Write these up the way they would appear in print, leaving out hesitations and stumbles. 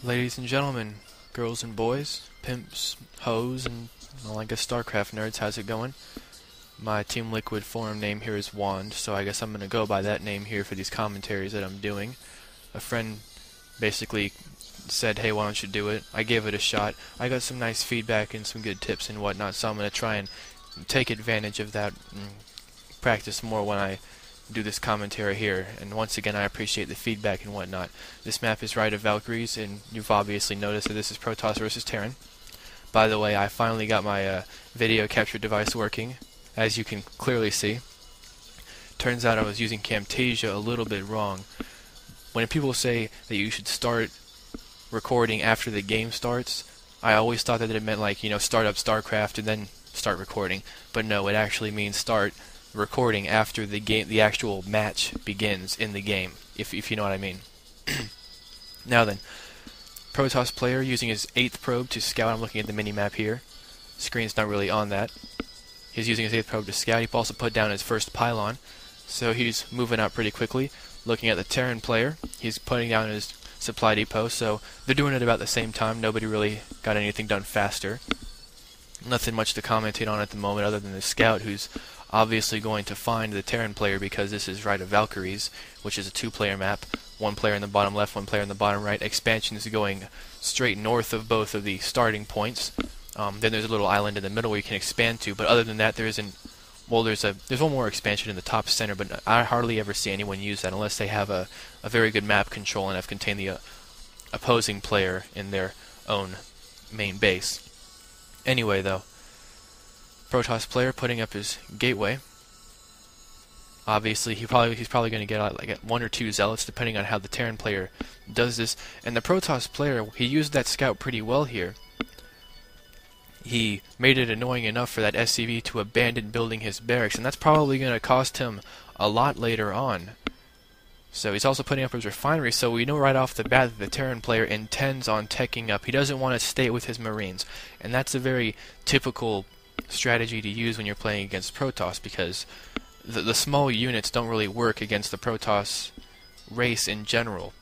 Ladies and gentlemen, girls and boys, pimps, hoes, and, well, I guess StarCraft nerds, how's it going? My Team Liquid forum name here is Wand, so I guess I'm going to go by that name here for these commentaries that I'm doing. A friend basically said, hey, why don't you do it? I gave it a shot. I got some nice feedback and some good tips and whatnot, so I'm going to try and take advantage of that and practice more when I do this commentary here. And once again, I appreciate the feedback and whatnot. This map is Ride of Valkyries, and you've obviously noticed that this is Protoss versus Terran. By the way, I finally got my video capture device working, as you can clearly see. Turns out I was using Camtasia a little bit wrong. When people say that you should start recording after the game starts, I always thought that it meant, like, you know, start up StarCraft and then start recording. But no, it actually means start recording after the actual match begins in the game, if you know what I mean. Now then, Protoss player using his 8th probe to scout. I'm looking at the mini-map here. Screen's not really on that. He's using his 8th probe to scout. He also put down his first pylon, so he's moving out pretty quickly. Looking at the Terran player, he's putting down his supply depot, so they're doing it about the same time. Nobody really got anything done faster. Nothing much to commentate on at the moment other than the scout, who's obviously going to find the Terran player because this is Ride of Valkyries, which is a 2-player map. 1 player in the bottom left, 1 player in the bottom right. Expansion is going straight north of both of the starting points. Then there's a little island in the middle where you can expand to, but other than that there isn't. Well, there's one more expansion in the top center, but I hardly ever see anyone use that unless they have a very good map control and have contained the opposing player in their own main base. Anyway, though, Protoss player putting up his gateway. Obviously, he's probably going to get like 1 or 2 zealots, depending on how the Terran player does this. And the Protoss player, he used that scout pretty well here. He made it annoying enough for that SCV to abandon building his barracks, and that's probably going to cost him a lot later on. So he's also putting up his refinery, so we know right off the bat that the Terran player intends on teching up. He doesn't want to stay with his Marines, and that's a very typical strategy to use when you're playing against Protoss, because the small units don't really work against the Protoss race in general.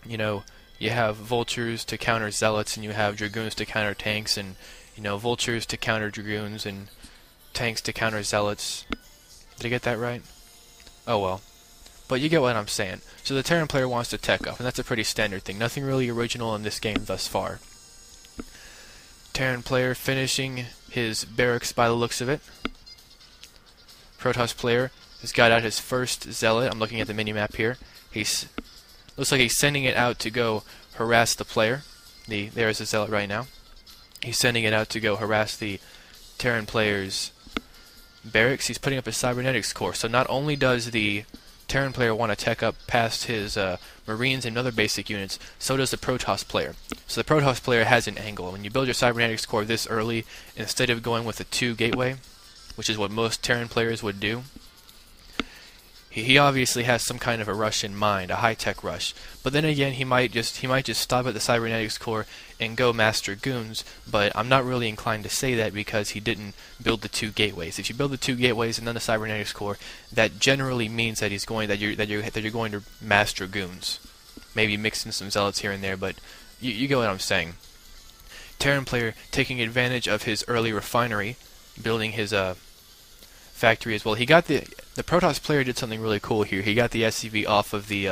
You know, you have vultures to counter zealots, and you have dragoons to counter tanks, and you know, vultures to counter dragoons, and tanks to counter zealots. Did I get that right? Oh well. But you get what I'm saying. So the Terran player wants to tech up, and that's a pretty standard thing. Nothing really original in this game thus far. Terran player finishing his barracks by the looks of it. Protoss player has got out his first zealot. I'm looking at the mini-map here. Looks like he's sending it out to go harass the player. There's a zealot right now. He's sending it out to go harass the Terran player's barracks. He's putting up his cybernetics core. So not only does the Terran player want to tech up past his Marines and other basic units, so does the Protoss player. So the Protoss player has an angle. When you build your cybernetics core this early, instead of going with a 2 gateway, which is what most Terran players would do, he obviously has some kind of a rush in mind, a high-tech rush. But then again, he might just stop at the cybernetics core and go mass dragoons. But I'm not really inclined to say that because he didn't build the 2 gateways. If you build the 2 gateways and then the cybernetics core, that generally means that you're going to mass dragoons. Maybe mix in some zealots here and there, but you get what I'm saying. Terran player taking advantage of his early refinery, building his factory as well. He got the Protoss player did something really cool here. He got the SCV off of the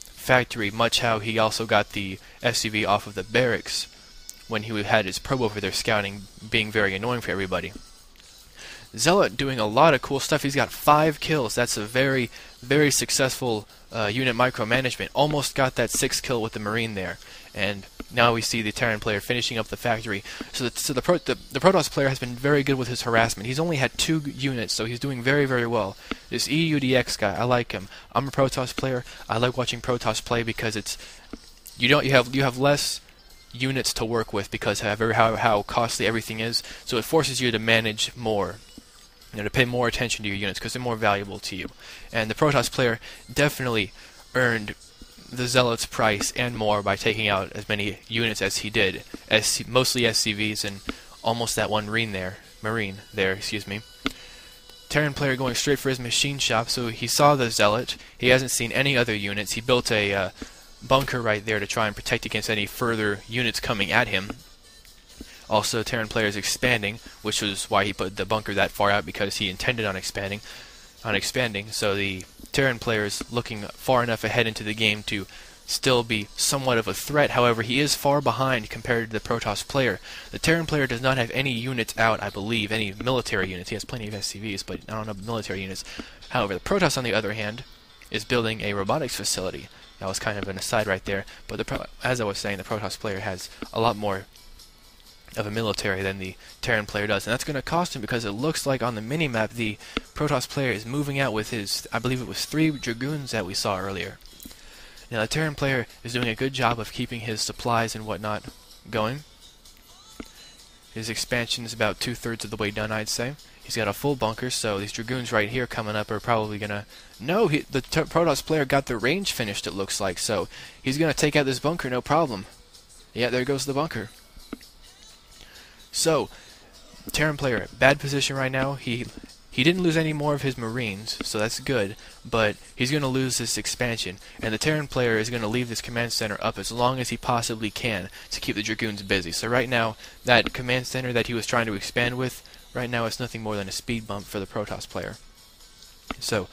factory, much how he also got the SCV off of the barracks when he had his probe over there scouting, being very annoying for everybody. Zealot doing a lot of cool stuff. He's got 5 kills. That's a very, very successful unit micromanagement. Almost got that 6th kill with the Marine there. And now we see the Terran player finishing up the factory. So the Protoss player has been very good with his harassment. He's only had 2 units, so he's doing very, very well. This EUDX guy, I like him. I'm a Protoss player. I like watching Protoss play because you have less units to work with because how costly everything is. So it forces you to manage more. You know, to pay more attention to your units because they're more valuable to you. And the Protoss player definitely earned the Zealot's price and more by taking out as many units as he did, mostly SCVs and almost that one Marine there, excuse me. Terran player going straight for his machine shop, so he saw the Zealot. He hasn't seen any other units. He built a bunker right there to try and protect against any further units coming at him. Also, Terran player is expanding, which was why he put the bunker that far out, because he intended on expanding. So the Terran player is looking far enough ahead into the game to still be somewhat of a threat. However, he is far behind compared to the Protoss player. The Terran player does not have any units out, I believe, any military units. He has plenty of SCVs, but I don't know military units. However, the Protoss, on the other hand, is building a robotics facility. That was kind of an aside right there, but as I was saying, the Protoss player has a lot more of a military than the Terran player does, and that's going to cost him, because it looks like on the minimap the Protoss player is moving out with his, I believe it was 3 Dragoons that we saw earlier. Now the Terran player is doing a good job of keeping his supplies and whatnot going. His expansion is about 2/3 of the way done, I'd say. He's got a full bunker, so these Dragoons right here coming up are probably gonna... No, the Protoss player got the range finished, it looks like, so he's gonna take out this bunker, no problem. Yeah, there goes the bunker. So, Terran player, bad position right now. He didn't lose any more of his Marines, so that's good, but he's going to lose this expansion, and the Terran player is going to leave this command center up as long as he possibly can to keep the Dragoons busy. So right now, that command center that he was trying to expand with, right now it's nothing more than a speed bump for the Protoss player. So,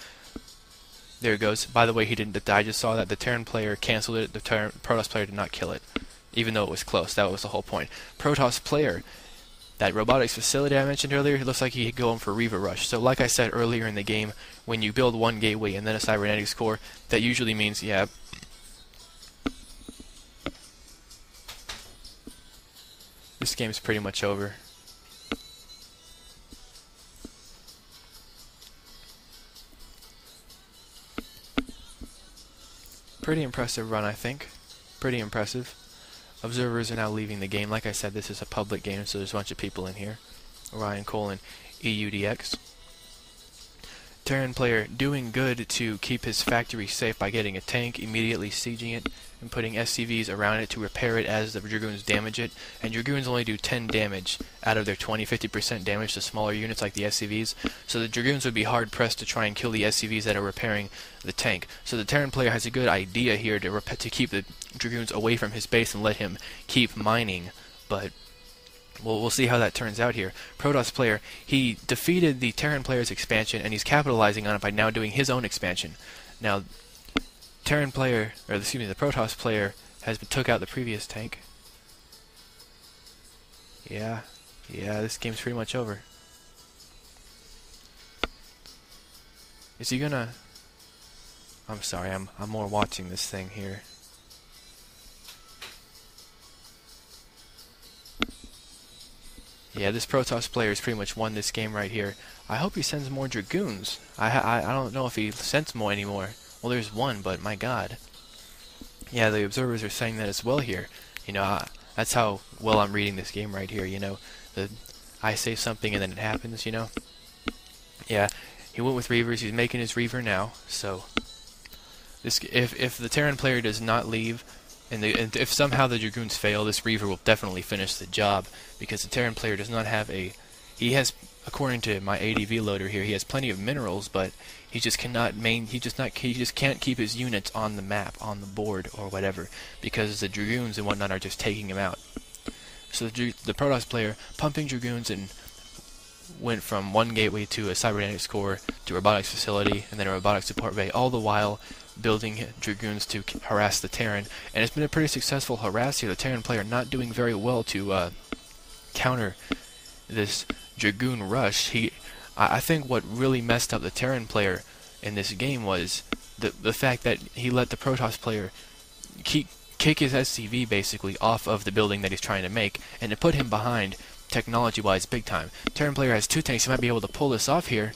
there it goes. By the way, he didn't die. I just saw that the Terran player canceled it, the Protoss player did not kill it, even though it was close. That was the whole point. Protoss player, that robotics facility I mentioned earlier, it looks like he's going for Reaver Rush. So like I said earlier in the game, when you build one gateway and then a cybernetics core, that usually means, yeah, this game's pretty much over. Pretty impressive run, I think. Pretty impressive. Observers are now leaving the game. Like I said, this is a public game, so there's a bunch of people in here. Ryan Cole and EUDX. Terran player doing good to keep his factory safe by getting a tank, immediately sieging it, and putting SCVs around it to repair it as the Dragoons damage it. And Dragoons only do 10 damage out of their 20-50% damage to smaller units like the SCVs. So the Dragoons would be hard pressed to try and kill the SCVs that are repairing the tank. So the Terran player has a good idea here to keep the Dragoons away from his base and let him keep mining, but we'll see how that turns out here. Protoss player, he defeated the Terran player's expansion, and he's capitalizing on it by now doing his own expansion. Now, Terran player, or excuse me, the Protoss player took out the previous tank. Yeah, this game's pretty much over. Is he gonna... I'm sorry, I'm more watching this thing here. Yeah, this Protoss player has pretty much won this game right here. I hope he sends more Dragoons. I don't know if he sends more anymore. Well, there's one, but my god. Yeah, the observers are saying that as well here. You know, that's how well I'm reading this game right here, you know. I say something and then it happens, you know. Yeah, he went with Reavers. He's making his Reaver now, so... If the Terran player does not leave, and if somehow the Dragoons fail, this Reaver will definitely finish the job, because the Terran player does not have a... He has, according to my ADV loader here, he has plenty of minerals, but he just cannot he just can't keep his units on the map, on the board, or whatever, because the Dragoons and whatnot are just taking him out. So the Protoss player pumping Dragoons and went from one gateway to a cybernetics core to a robotics facility and then a robotics support bay, all the while building Dragoons to harass the Terran. And it's been a pretty successful harass here. The Terran player not doing very well to counter this Dragoon rush. I think what really messed up the Terran player in this game was the fact that he let the Protoss player kick his SCV basically off of the building that he's trying to make, and it put him behind technology-wise big time. Terran player has 2 tanks. He might be able to pull this off here.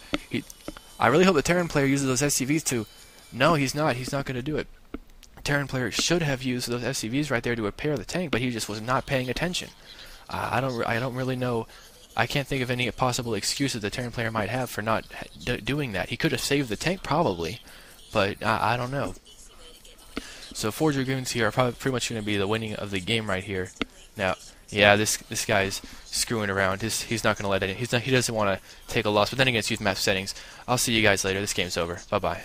I really hope the Terran player uses those SCVs to... No, he's not. He's not going to do it. Terran player should have used those SCVs right there to repair the tank, but he just was not paying attention. I don't really know. I can't think of any possible excuses the Terran player might have for not doing that. He could have saved the tank probably, but I don't know. So 4 Dragoons here are probably pretty much going to be the winning of the game right here. Now, yeah, this guy's screwing around. He's not going to let it in. He doesn't want to take a loss. But then again, it's youth map settings. I'll see you guys later. This game's over. Bye bye.